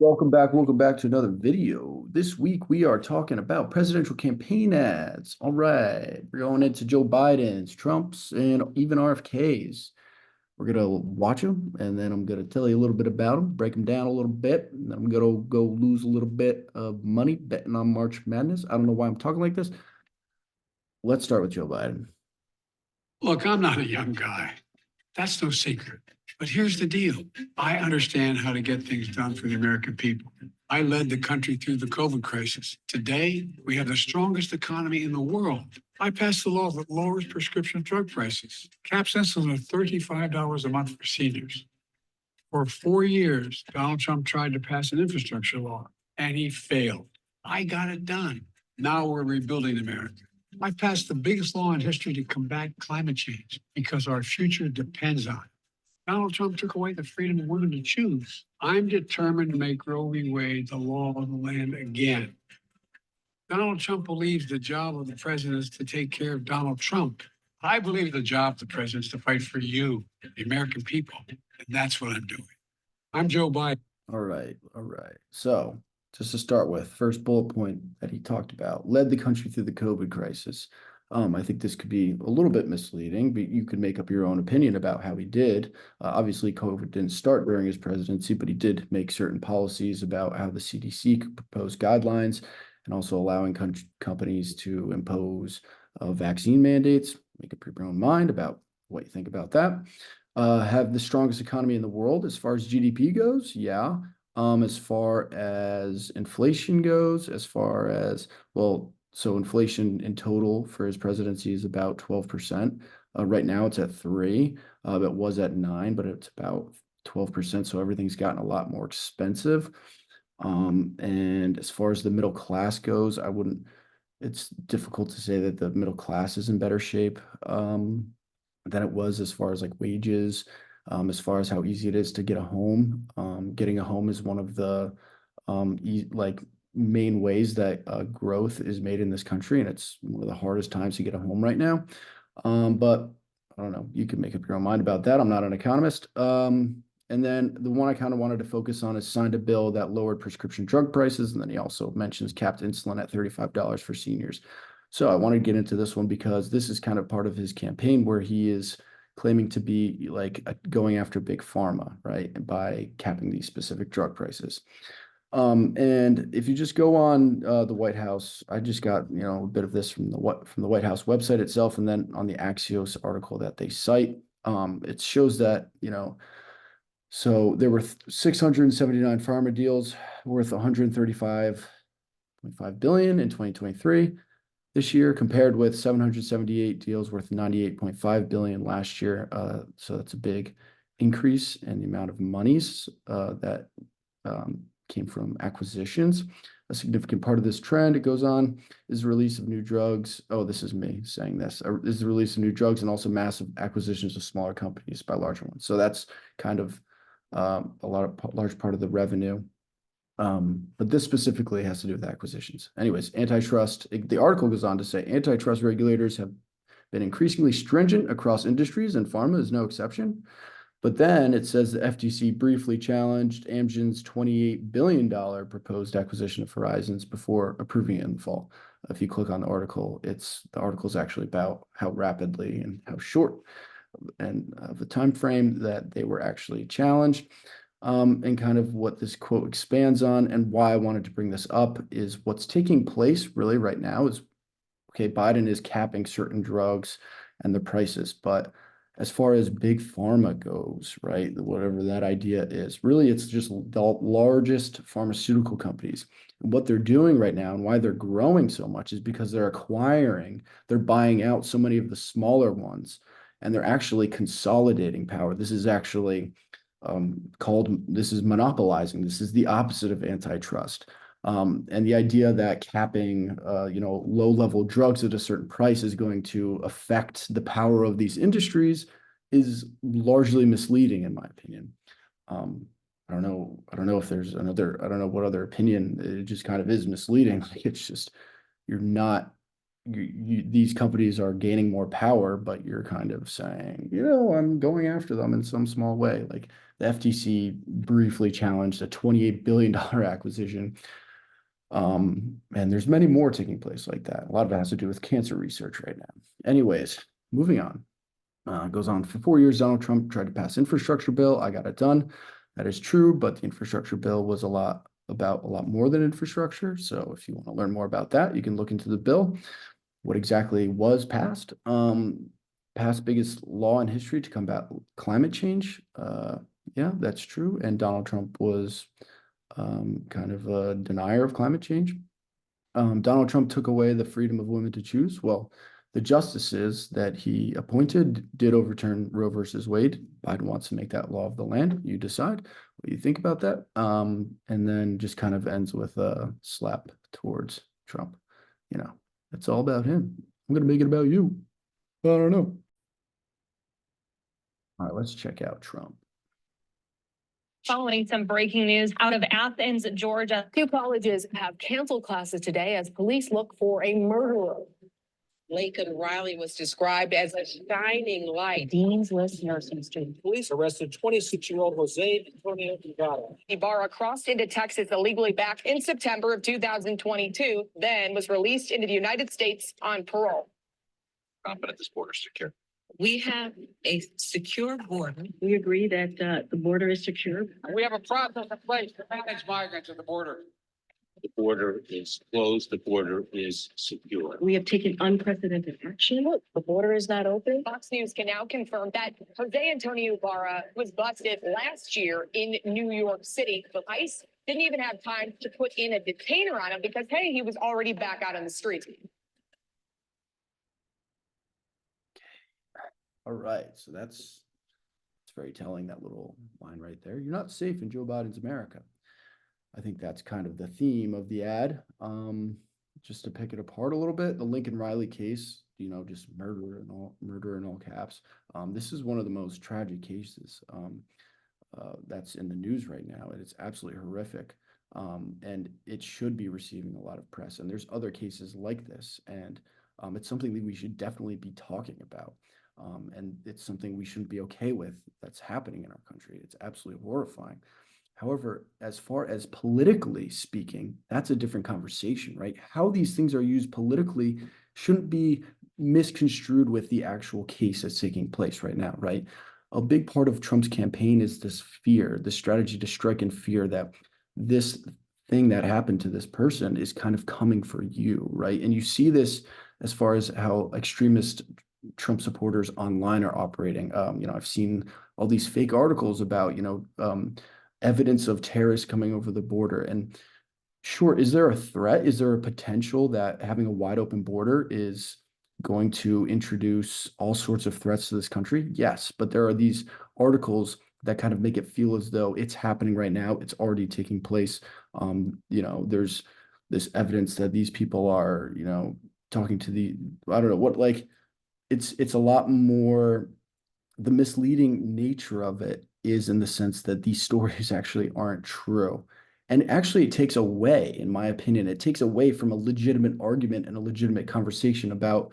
Welcome back to another video. This week we are talking about presidential campaign ads. All right, we're going into Joe Biden's, Trump's, and even RFK's. We're gonna watch them, and then I'm gonna tell you a little bit about them, break them down a little bit, and then I'm gonna go lose a little bit of money betting on March Madness. I don't know why I'm talking like this. Let's start with Joe Biden. Look, I'm not a young guy. That's no secret. But here's the deal. I understand how to get things done for the American people. I led the country through the COVID crisis. Today, we have the strongest economy in the world. I passed the law that lowers prescription drug prices, caps insulin at $35 a month for seniors. For 4 years, Donald Trump tried to pass an infrastructure law, and he failed. I got it done. Now we're rebuilding America. I passed the biggest law in history to combat climate change because our future depends on it. Donald Trump took away the freedom of women to choose. I'm determined to make Roe v. Wade the law of the land again. Donald Trump believes the job of the president is to take care of Donald Trump. I believe the job of the president is to fight for you, the American people. And that's what I'm doing. I'm Joe Biden. All right, all right. So, just to start with, first bullet point that he talked about, led the country through the COVID crisis. I think this could be a little bit misleading, but you could make up your own opinion about how he did. Obviously, COVID didn't start during his presidency, but he did make certain policies about how the CDC could propose guidelines and also allowing companies to impose vaccine mandates. Make up your own mind about what you think about that. Have the strongest economy in the world as far as GDP goes. Yeah. As far as inflation goes, as far as, well, so inflation in total for his presidency is about 12%. Right now it's at 3. It was at 9, but it's about 12%. So everything's gotten a lot more expensive. And as far as the middle class goes, it's difficult to say that the middle class is in better shape than it was as far as like wages, as far as how easy it is to get a home. Getting a home is one of the like main ways that growth is made in this country, and it's one of the hardest times to get a home right now. But I don't know, you can make up your own mind about that. I'm not an economist. And then the one I kind of wanted to focus on is signed a bill that lowered prescription drug prices. And then he also mentions capped insulin at $35 for seniors. So I want to get into this one because this is kind of part of his campaign where he is claiming to be like going after big pharma, right? By capping these specific drug prices. And if you just go on the White House, I just got a bit of this from the White House website itself, and then on the Axios article that they cite, it shows that so there were 679 pharma deals worth 135.5 billion in 2023. This year, compared with 778 deals worth 98.5 billion last year. So that's a big increase in the amount of monies that came from acquisitions. A significant part of this trend, it goes on, is the release of new drugs. Oh, this is me saying this. Is the release of new drugs and also massive acquisitions of smaller companies by larger ones. So that's kind of large part of the revenue. But this specifically has to do with acquisitions. Anyways, antitrust, the article goes on to say antitrust regulators have been increasingly stringent across industries, and pharma is no exception. But then it says the FTC briefly challenged Amgen's $28 billion proposed acquisition of Horizons before approving it in the fall. If you click on the article, the article is actually about how rapidly and how short and the time frame that they were actually challenged. And kind of what this quote expands on and why I wanted to bring this up is what's taking place really right now is, okay, Biden is capping certain drugs and the prices, but as far as big pharma goes, right, whatever that idea is, really it's just the largest pharmaceutical companies. And what they're doing right now and why they're growing so much is because they're buying out so many of the smaller ones, and they're actually consolidating power. This is actually this is monopolizing. This is the opposite of antitrust. And the idea that capping, low-level drugs at a certain price is going to affect the power of these industries is largely misleading, in my opinion. I don't know. I don't know if there's another. I don't know what other opinion. It just kind of is misleading. Like it's just you're not these companies are gaining more power, but you're kind of saying, I'm going after them in some small way. Like the FTC briefly challenged a $28 billion acquisition. And there's many more taking place like that. A lot of it has to do with cancer research right now. Anyways, moving on. Goes on for 4 years. Donald Trump tried to pass infrastructure bill. I got it done. That is true, but the infrastructure bill was a lot more than infrastructure. So if you want to learn more about that, you can look into the bill. What exactly was passed? Passed biggest law in history to combat climate change. Yeah, that's true. And Donald Trump was kind of a denier of climate change. Donald Trump took away the freedom of women to choose. Well, the justices that he appointed did overturn Roe versus Wade. Biden wants to make that law of the land. You decide what you think about that. And then just kind of ends with a slap towards Trump. It's all about him. I'm going to make it about you. I don't know. All right, let's check out Trump. Following some breaking news out of Athens, Georgia. 2 colleges have canceled classes today as police look for a murderer. Lincoln Riley was described as a shining light. Dean's List nursing student. Police arrested 26-year-old Jose Antonio Ibarra. Ibarra crossed into Texas illegally back in September of 2022, then was released into the United States on parole. Confident this border is secure. We have a secure border. We agree that the border is secure. We have a process in place to manage migrants at the border. The border is closed. The border is secure. We have taken unprecedented action. The border is not open. Fox News can now confirm that Jose Antonio Ibarra was busted last year in New York City. But ICE didn't even have time to put in a detainer on him because, hey, he was already back out on the streets. All right, so it's very telling, that little line right there. You're not safe in Joe Biden's America. I think that's kind of the theme of the ad. Just to pick it apart a little bit, the Lincoln Riley case, just murder in all caps. This is one of the most tragic cases that's in the news right now, and it's absolutely horrific. And it should be receiving a lot of press. And there's other cases like this, and it's something that we should definitely be talking about. And it's something we shouldn't be okay with that's happening in our country. It's absolutely horrifying. However, as far as politically speaking, that's a different conversation, right? How these things are used politically shouldn't be misconstrued with the actual case that's taking place right now, right? A big part of Trump's campaign is this fear, the strategy to strike in fear that this thing that happened to this person is kind of coming for you, right? And you see this as far as how extremist Trump supporters online are operating. I've seen all these fake articles about, evidence of terrorists coming over the border. And sure, is there a threat? Is there a potential that having a wide open border is going to introduce all sorts of threats to this country? Yes, but there are these articles that kind of make it feel as though it's happening right now. It's already taking place. There's this evidence that these people are, talking to I don't know what, like, it's a lot more. The misleading nature of it is in the sense that these stories actually aren't true. And actually it takes away, in my opinion, it takes away from a legitimate argument and a legitimate conversation about,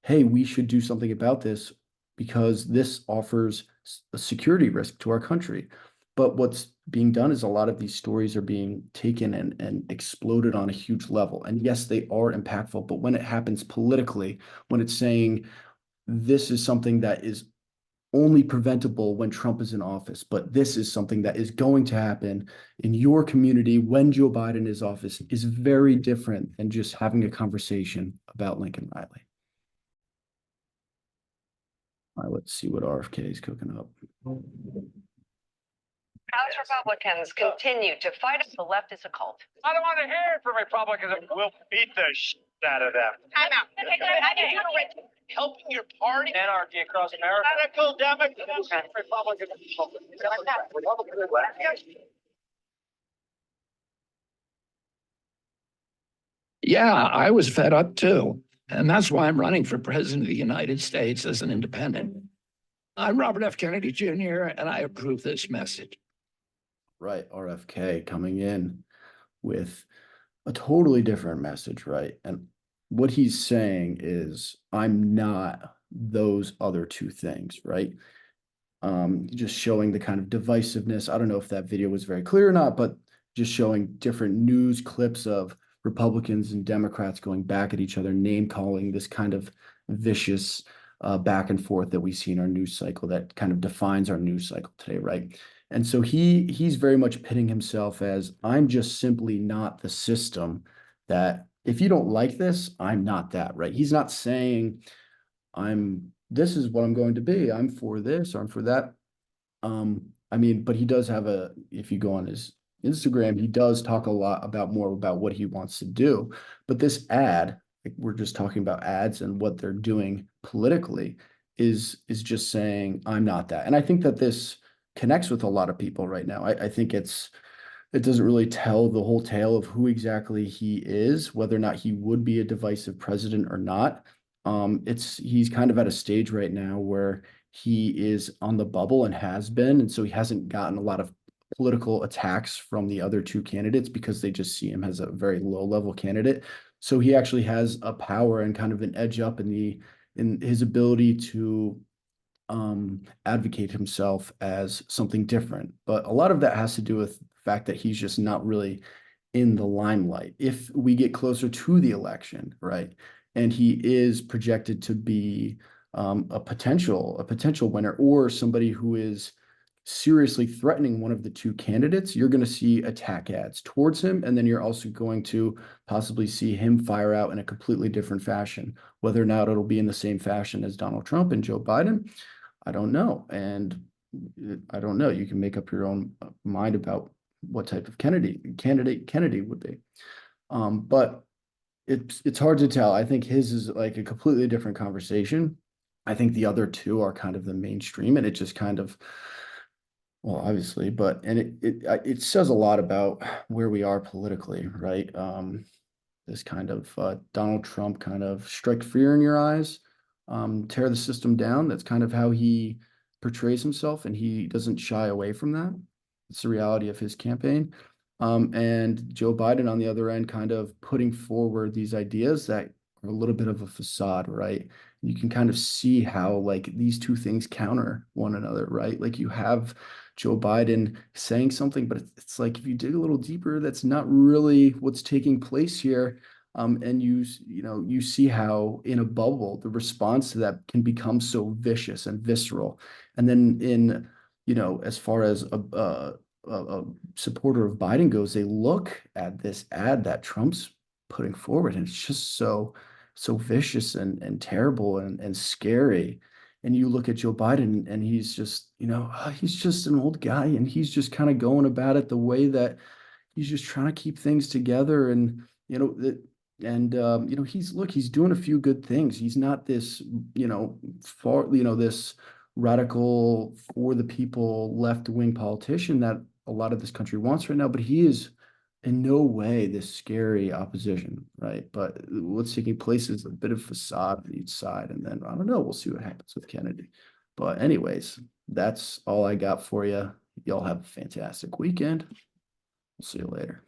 hey, we should do something about this because this offers a security risk to our country. But what's being done is a lot of these stories are being taken and exploded on a huge level. And yes, they are impactful, but when it happens politically, when it's saying this is something that is only preventable when Trump is in office, but this is something that is going to happen in your community when Joe Biden is office, is very different than just having a conversation about Lincoln Riley. All right, let's see what RFK is cooking up. House Republicans continue to fight the left is a cult. I don't want to hear it from Republicans. We'll beat the shit out of them. Time out. Helping your party. Anarchy across America. Radical Democrats. Republicans. Yeah, I was fed up too. And that's why I'm running for president of the United States as an independent. I'm Robert F. Kennedy Jr., and I approve this message. Right, RFK coming in with a totally different message, right? And what he's saying is, I'm not those other two things, right? Just showing the kind of divisiveness. I don't know if that video was very clear or not, but just showing different news clips of Republicans and Democrats going back at each other, name calling, this kind of vicious back and forth that we see in our news cycle that kind of defines our news cycle today, right? And so he's very much pitting himself as, I'm just simply not the system that, if you don't like this, I'm not that, right? He's not saying this is what I'm going to be. I'm for this or I'm for that. I mean, but he does have if you go on his Instagram, he does talk a lot more about what he wants to do. But this ad, like we're just talking about ads and what they're doing politically, is just saying, I'm not that. And I think that this connects with a lot of people right now. I think it doesn't really tell the whole tale of who exactly he is, whether or not he would be a divisive president or not. He's kind of at a stage right now where he is on the bubble and has been, and so he hasn't gotten a lot of political attacks from the other two candidates because they just see him as a very low-level candidate. So he actually has a power and kind of an edge up in his ability to advocate himself as something different. But a lot of that has to do with the fact that he's just not really in the limelight. If we get closer to the election, right, and he is projected to be a potential winner, or somebody who is seriously threatening one of the two candidates, you're going to see attack ads towards him. And then you're also going to possibly see him fire out in a completely different fashion. Whether or not it'll be in the same fashion as Donald Trump and Joe Biden, I don't know. And I don't know. You can make up your own mind about what type of candidate Kennedy would be. But it's hard to tell. I think his is like a completely different conversation. I think the other two are kind of the mainstream, and it just kind of, well, obviously, but it says a lot about where we are politically, right? This kind of Donald Trump kind of strike fear in your eyes, tear the system down. That's kind of how he portrays himself, and he doesn't shy away from that. It's the reality of his campaign. And Joe Biden on the other end, kind of putting forward these ideas that are a little bit of a facade, right? You can kind of see how like these two things counter one another, right? Like you have Joe Biden saying something, but it's like if you dig a little deeper, that's not really what's taking place here. And you see how in a bubble, the response to that can become so vicious and visceral. And then as far as a supporter of Biden goes, they look at this ad that Trump's putting forward, and it's just so vicious and terrible and scary. And you look at Joe Biden, and he's just, he's just an old guy, and he's just kind of going about it the way that he's just trying to keep things together. And he's doing a few good things. He's not this, this radical for the people left-wing politician that a lot of this country wants right now, but he is in no way this scary opposition, right? But what's taking place is a bit of facade on each side, and then I don't know, we'll see what happens with Kennedy. But anyways, that's all I got for you. Y'all have a fantastic weekend. We'll see you later.